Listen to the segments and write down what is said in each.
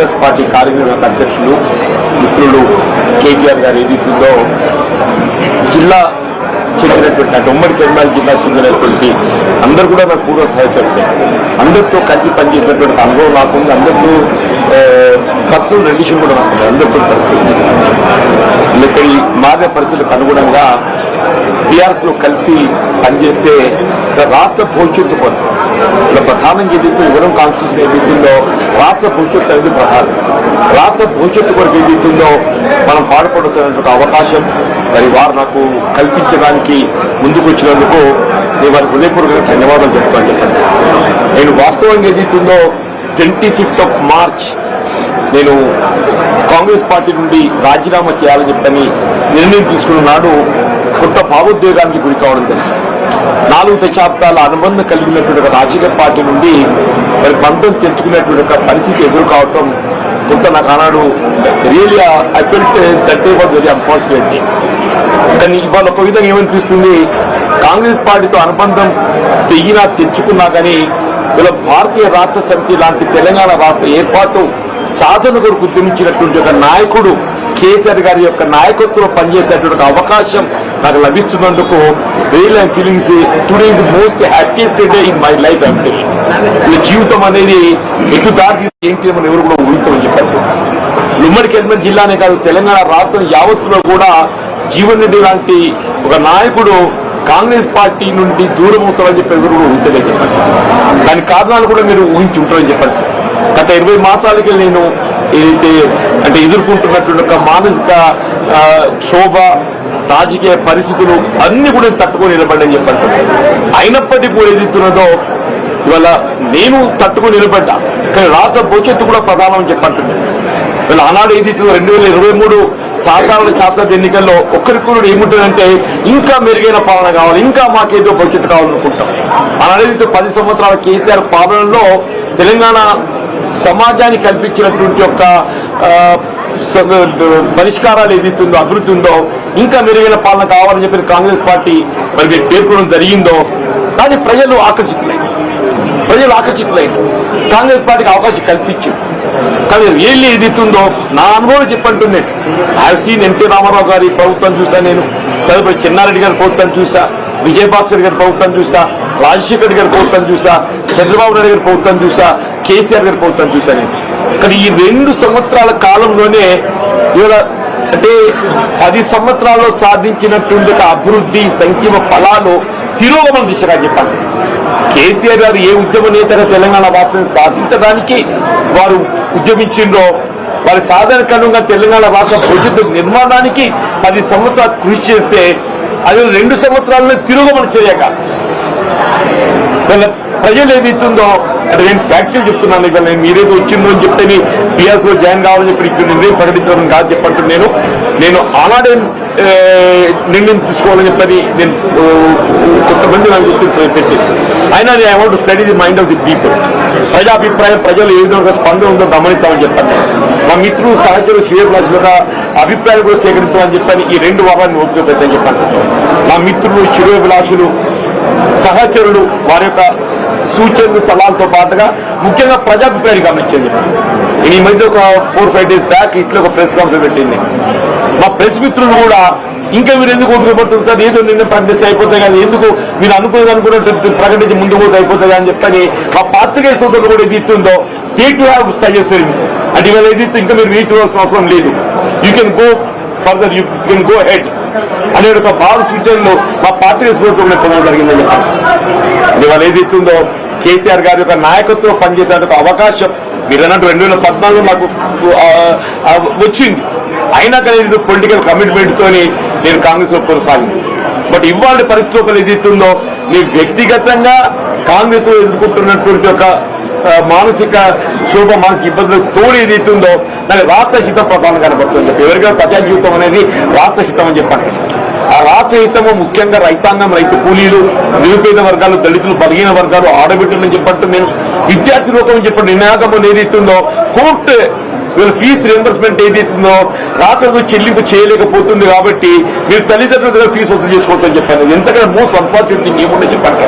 TRS party కార్యనిర్వాహక అధ్యక్షులు మిత్రులు కేటీఆర్ గారు ఏదైతుందో జిల్లా చెందినటువంటి అంటే ఉమ్మడి కరీంనగర్ జిల్లా చెందినటువంటి అందరూ కూడా నాకు పూర్వ సహచరులే, అందరితో కలిసి పనిచేసినటువంటి అనుభవం నాకుంది. అందరితో పర్సనల్ రిలేషన్ కూడా నాకుంది. అందరితో ఇక్కడ ఈ మారిన పరిస్థితులకు అనుగుణంగా టీఆర్ఎస్ లో కలిసి పనిచేస్తే రాష్ట్ర భవిష్యత్తు కొరకు ఇలా ప్రధానంగా ఏదైతే వివరం కాన్స్టిట్యూషన్ ఏదైతుందో రాష్ట్ర భవిష్యత్తు అనేది ప్రధానం. రాష్ట్ర భవిష్యత్తు కొరకు ఏదైతుందో మనం పాటుపడుతున్నటువంటి అవకాశం మరి వారు నాకు కల్పించడానికి ముందుకు వచ్చినందుకు నేను వారికి హృదయపూర్వకంగా ధన్యవాదాలు చెప్తాను. చెప్పండి, నేను వాస్తవంగా ఏదైతుందో 25th of March నేను కాంగ్రెస్ పార్టీ నుండి రాజీనామా చేయాలని చెప్పని నిర్ణయం తీసుకున్న నాడు కొత్త భావోద్వేగానికి గురి కావడం జరిగింది. 4 దశాబ్దాల అనుబంధం కలిగినటువంటి ఒక రాజకీయ పార్టీ నుండి మరి బంధం తెంచుకునేటువంటి ఒక పరిస్థితి ఎదురు కావటం కొంత నాకు ఆనాడు really I felt that day was very unfortunate. కానీ ఇవాళ ఒక విధంగా ఏమనిపిస్తుంది, కాంగ్రెస్ పార్టీతో అనుబంధం తెంచుకున్నా కానీ ఇలా భారతీయ రాష్ట్ర సమితి లాంటి తెలంగాణ రాష్ట్ర ఏర్పాటు సాధన కొరకు ఉద్యమించినటువంటి ఒక నాయకుడు కేసీఆర్ గారి యొక్క నాయకత్వంలో పనిచేసేటువంటి అవకాశం నాకు లభిస్తున్నందుకు real I feelings today is most happiest day in my life. అంటే ఈ జీవితం అనేది ఎటు దారి ఏంటి మనం ఎవరు కూడా ఊహించమని చెప్పారు. ఉమ్మడి కరీంనగర్ జిల్లానే కాదు తెలంగాణ రాష్ట్రం యావత్తులో కూడా జీవన్ రెడ్డి లాంటి ఒక నాయకుడు కాంగ్రెస్ పార్టీ నుండి దూరం అవుతారని చెప్పి ఎవరు కూడా ఊహించలేదు చెప్పండి. దాని కారణాలు కూడా మీరు ఊహించి ఉంటారని చెప్పండి. గత 20 మాసాలకి నేను ఏదైతే అంటే ఎదుర్కొంటున్నటువంటి ఒక మానసిక క్షోభ రాజకీయ పరిస్థితులు అన్ని కూడా తట్టుకొని నిలబడ్డని చెప్పండి. అయినప్పటికీ కూడా ఏదైతున్నదో ఇవాళ నేను తట్టుకొని నిలబడ్డా, కానీ రాష్ట్ర భవిష్యత్తు కూడా ప్రధానం అని చెప్పంటుంది. వీళ్ళ ఆనాడు ఏదైతే 2023 సాధారణ శాసనసభ ఎన్నికల్లో ఒక్కరికొకరు ఏముంటుందంటే ఇంకా మెరుగైన పాలన కావాలి, ఇంకా మాకేదో భవిష్యత్తు కావాలనుకుంటాం. ఆనాడు ఏదైతే 10 సంవత్సరాల కేసీఆర్ పాలనలో తెలంగాణ సమాజానికి కల్పించినటువంటి యొక్క పరిష్కారాలు ఏదైతుందో అభివృద్ధి ఉందో ఇంకా మెరుగైన పాలన కావాలని చెప్పి కాంగ్రెస్ పార్టీ మరి పేర్కొనడం జరిగిందో కానీ ప్రజలు ఆకర్షితులైంది. కాంగ్రెస్ పార్టీకి అవకాశం కల్పించింది. కానీ రియల్లీ ఏదైతుందో నా అనుభవం చెప్పంటుంది. ఐ సీన్ ఎన్టీ రామారావు గారి ప్రభుత్వం చూసా, నేను తదుపరి చెన్నారెడ్డి గారి ప్రభుత్వం చూసా, విజయభాస్కర్ గారి ప్రభుత్వం చూసా, రాజశేఖర్ గారి ప్రభుత్వం చూసా, చంద్రబాబు నాయుడు గారి ప్రభుత్వం చూసా, కేసీఆర్ గారి ప్రభుత్వం చూసా నేను. కానీ ఈ 2 సంవత్సరాల కాలంలోనే ఇవాళ అంటే 10 సంవత్సరాల్లో సాధించినటువంటి అభివృద్ధి సంక్షేమ ఫలాలు తిరోగమన దిశగా చెప్పండి. కేసీఆర్ గారు ఏ ఉద్యమ నేతగా తెలంగాణ రాష్ట్రాన్ని సాధించడానికి వారు ఉద్యమించిండ్రో వారి సాధారణంగా తెలంగాణ రాష్ట్ర భవిష్యత్తు నిర్మాణానికి 10 సంవత్సరాలు కృషి చేస్తే అది 2 సంవత్సరాల్లో తిరోగమన చేయక ప్రజలు ఏదైతుందో అంటే నేను ఫ్యాక్చువల్ చెప్తున్నాను. ఇక నేను మీరేదో వచ్చిందో అని చెప్తే టీఆర్ఎస్ లో జాయిన్ కావాలని చెప్పి ఇక్కడ నిర్ణయం ప్రకటించడం కాదు చెప్పంటున్నాను. నేను ఆనాడే నిర్ణయం తీసుకోవాలని చెప్పని నేను కొంతమంది నాకు గుర్తు పెట్టి అయినా I want to study the mind of the people. ప్రజాభిప్రాయం ప్రజలు ఏ విధంగా స్పందన ఉందో గమనిస్తామని చెప్పండి. మా మిత్రులు సహచరులు శ్రేయభిలాషుల అభిప్రాయాలు కూడా సేకరించాలని చెప్పని ఈ 2 వారాన్ని ఓపిక పెట్టని చెప్పండి. మా మిత్రులు శ్రేయభిలాషులు సహచరులు వారి యొక్క సూచనలు సలహాలతో పాటుగా ముఖ్యంగా ప్రజాభిప్రాయాలు గమనించండి. ఈ మధ్య ఒక 4-5 days బ్యాక్ ఇట్లా ఒక ప్రెస్ కాన్ఫరెన్స్ పెట్టింది. మా ప్రెస్ మిత్రులు కూడా ఇంకా మీరు ఎందుకు ఉపయోగపడుతుంది సార్, ఏదో నిర్ణయం ప్రకటిస్తే అయిపోతాయి కానీ ఎందుకు మీరు అనుకున్నట్టు ప్రకటించి ముందు పోతే అయిపోతుంది అని చెప్పని మా పాత్రికేయ సోదరులు కూడా ఏది ఇస్తుందో టేక్ టు హ్యావ్ సజెస్టెడ్ అంటే ఇవాళ ఏది ఇంకా మీరు రీచవలసిన అవసరం లేదు, you can go further, you can go head అనే ఒక భావ సూచనలు మా పాత్రికేయ సోదరులు పొందడం జరిగిందని చెప్పాలి. ఇవాళ ఏది ఇస్తుందో కేసీఆర్ గారి యొక్క నాయకత్వం పనిచేసే ఒక అవకాశం మీరు అన్నట్టు 2014 నాకు వచ్చింది. అయినా కానీ ఇది పొలిటికల్ కమిట్మెంట్ తోని నేను కాంగ్రెస్ లో కొనసాగింది. బట్ ఇవాళ పరిస్థితుల్లో ఏదైతుందో నేను వ్యక్తిగతంగా కాంగ్రెస్ లో ఎదుర్కొంటున్నటువంటి ఒక మానసిక క్షోభ మానసిక ఇబ్బందులకు తోడు ఏదైతుందో దాని రాష్ట్ర హితం ప్రధానంగా కనబడుతుంది చెప్పి ఎవరికైనా ప్రజా జీవితం అనేది రాష్ట్ర హితం అని చెప్పండి. ఆ రాష్ట్ర హితము ముఖ్యంగా రైతాంగం, రైతు కూలీలు, నిరుపేద వర్గాలు, దళితులు, బలహీన వర్గాలు, ఆడబిడ్డలని చెప్పంటూ నేను విద్యార్థి లోకం అని చెప్పండి నినాదం ఏదైతుందో కోర్టు వీళ్ళ ఫీజు రియంబర్స్మెంట్ ఏదైతుందో రాష్ట్రంలో చెల్లింపు చేయలేకపోతుంది కాబట్టి మీరు తల్లిదండ్రుల దగ్గర ఫీజు వసూలు చేసుకోవచ్చని చెప్పాను. ఎంతగా మోస్ట్ అన్ఫార్చునేట్ థింగ్ ఏముందని చెప్పండి.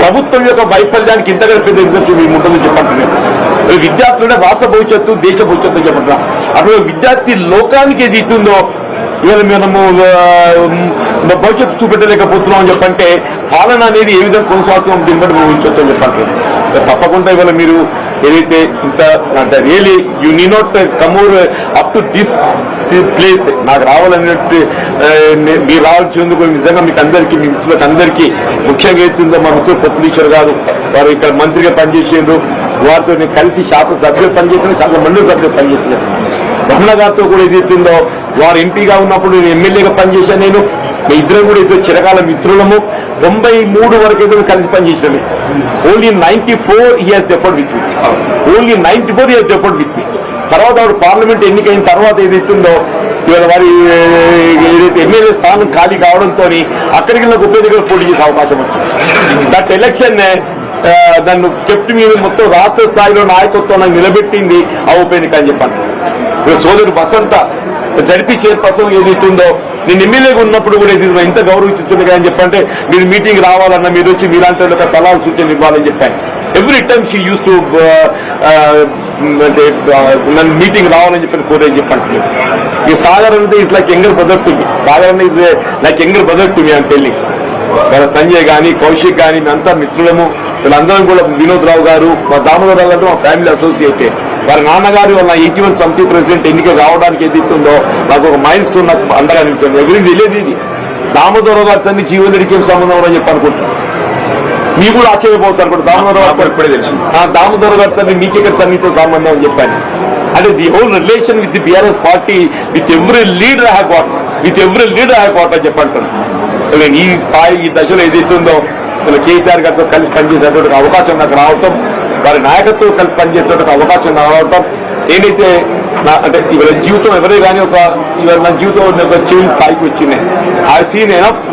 ప్రభుత్వం యొక్క వైఫల్యానికి ఇంతగా పెద్ద నిదర్శనం ఏముంటుందని చెప్పండి. విద్యార్థులు రాష్ట్ర భవిష్యత్తు దేశ భవిష్యత్తు చెప్పంటారా అటువంటి విద్యార్థి లోకానికి ఏది ఇస్తుందో ఇవాళ మనము భవిష్యత్తు చూపెట్టలేకపోతున్నాం అని చెప్పంటే పాలన అనేది ఏ విధంగా కొనసాగుతున్నాం దీన్ని బట్టి ఊహించవచ్చు అని చెప్పంటారు. తప్పకుండా ఇవాళ మీరు ఏదైతే ఇంత అంటే really you need not come up to this place నాకు రావాలన్నట్టు మీరు రావాల్సినందుకు నిజంగా మీకు అందరికీ మీ మిత్రులకు అందరికీ ముఖ్యంగా ఏతుందో మా మిత్రులు పొత్తులీశ్వర్ గారు వారు ఇక్కడ మంత్రిగా పనిచేసిండ్రు వారితో నేను కలిసి శాసనసభ్యులు పనిచేసిన శాసన మండలి సభ్యులు పనిచేసిన రమణ గారితో కూడా ఏదైతుందో వారు ఎంపీగా ఉన్నప్పుడు నేను ఎమ్మెల్యేగా పనిచేశాను. నేను మీ ఇద్దరం కూడా ఇద్దరు చిరకాల మిత్రులము 93 వరకు అయితే కలిసి పనిచేసినవి. Only 94 he has deferred with me. Only 94 he has deferred with me. తర్వాత వాడు పార్లమెంట్ ఎన్నికైన తర్వాత ఏదైతుందో ఇవాళ వారి ఏదైతే ఎమ్మెల్యే స్థానం ఖాళీ కావడంతో అక్కడికి వెళ్ళి ఉప ఎన్నికలు పోటీ చేసే అవకాశం వచ్చింది. దట్ ఎలక్షన్ దాన్ని కెప్ట్ మీద మొత్తం రాష్ట్ర స్థాయిలో నాయకత్వం నాకు నిలబెట్టింది ఆ ఉప ఎన్నిక అని చెప్పండి. సోదరు వసంత జడ్పీ చైర్పర్సన్ ఏదైతుందో నేను ఎమ్మెల్యేగా ఉన్నప్పుడు కూడా ఇది ఎంత గౌరవిస్తుంది అని చెప్పంటే మీరు మీటింగ్ రావాలన్నా మీరు వచ్చి మీలాంటి ఒక సలహా సూచనలు ఇవ్వాలని చెప్పాను. Every time she use to అంటే నన్ను మీటింగ్ రావాలని చెప్పి కోరేది చెప్పండి. ఈ సాగర్ అనేది is like younger brother to me. Sagar అనేది is like younger brother to me అని టెల్లింగ్. సంజయ్ కానీ కౌశిక్ కానీ మేమంతా మిత్రులము. వీళ్ళందరం కూడా వినోద్ రావు గారు మా దామోదర్ రావు గారు మా ఫ్యామిలీ అసోసియేటే. వారి నాన్నగారు వాళ్ళ 81 సమితి ప్రెసిడెంట్ ఎన్నిక రావడానికి ఏదైతుందో నాకు ఒక మైల్ స్టోన్ నాకు అండగా నిలిచింది. ఎవరికి తెలియదు ఇది దామోదర్ గారి తల్లి జీవన్ రెడ్డికి ఏం సంబంధం అని చెప్పి అనుకుంటున్నాను. మీకు కూడా ఆశ్చర్యపోతారు కూడా దామోదర్ గారు ఇప్పుడే తెలిసింది దామోదర్ గారి తల్లి మీకెక్కడ సన్నిహిత సంబంధం అని చెప్పాను. అంటే the whole relation with the BRS party with every leader have got అని చెప్పంటారు. ఈ స్థాయి ఈ దశలో ఏదైతుందో కేసీఆర్ గారితో కలిసి పనిచేసేటువంటి అవకాశం నాకు రావటం, వారి నాయకత్వం కలిసి పనిచేసేటువంటి అవకాశం రావటం ఏదైతే అంటే ఇవాళ జీవితం ఎవరే కానీ ఇవాళ నా జీవితం ఒక చివరి స్థాయికి వచ్చింది. I seen enough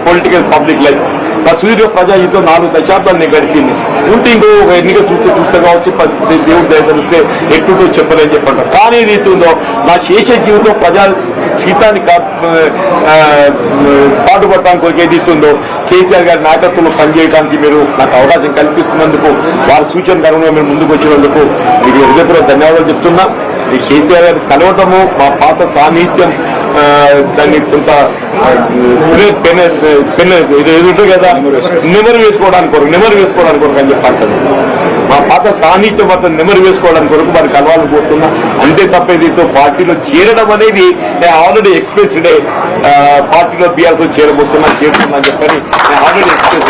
political public life. నా సుదీర్ఘ ప్రజాజీవితం 4 దశాబ్దాలు నేను గడిపింది. ఉంటే ఇంకో ఒక ఎన్నిక చూస్తే కావచ్చు దేవుడు దయతలిస్తే ఎట్టుటో చెప్పలేని చెప్పంటారు. కానీ ఏదైతే ఉందో నా శేష జీవితం ప్రజా జీవితాన్ని పాటుపడటానికి కొరకు ఏదైతుందో కేసీఆర్ గారి నాయకత్వంలో పనిచేయడానికి మీరు నాకు అవకాశం కల్పిస్తున్నందుకు వారి సూచన కారణంగా మీరు ముందుకు వచ్చినందుకు మీకు హృదయపూర్వక ధన్యవాదాలు చెప్తున్నా. ఈ కేసీఆర్ గారు కలవటము మా పాత సాన్నిహిత్యం దాన్ని కొంత ఎదురు కదా నెమరు వేసుకోవడానికి కొరకు అని చెప్పంటారు. మా పాత సాన్నిహిత్యం మాత్రం నెమరు వేసుకోవడానికి కొరకు వారికి కలవాలని కోరుతున్నా. అంతే తప్ప దీంతో పార్టీలో చేరడం అనేది ఆల్రెడీ ఎక్స్ప్రెస్డ్ పార్టీలో బీఆర్ఎస్ చేరుతున్నా అని చెప్పని నేను ఆల్రెడీ ఎక్స్ప్రెస్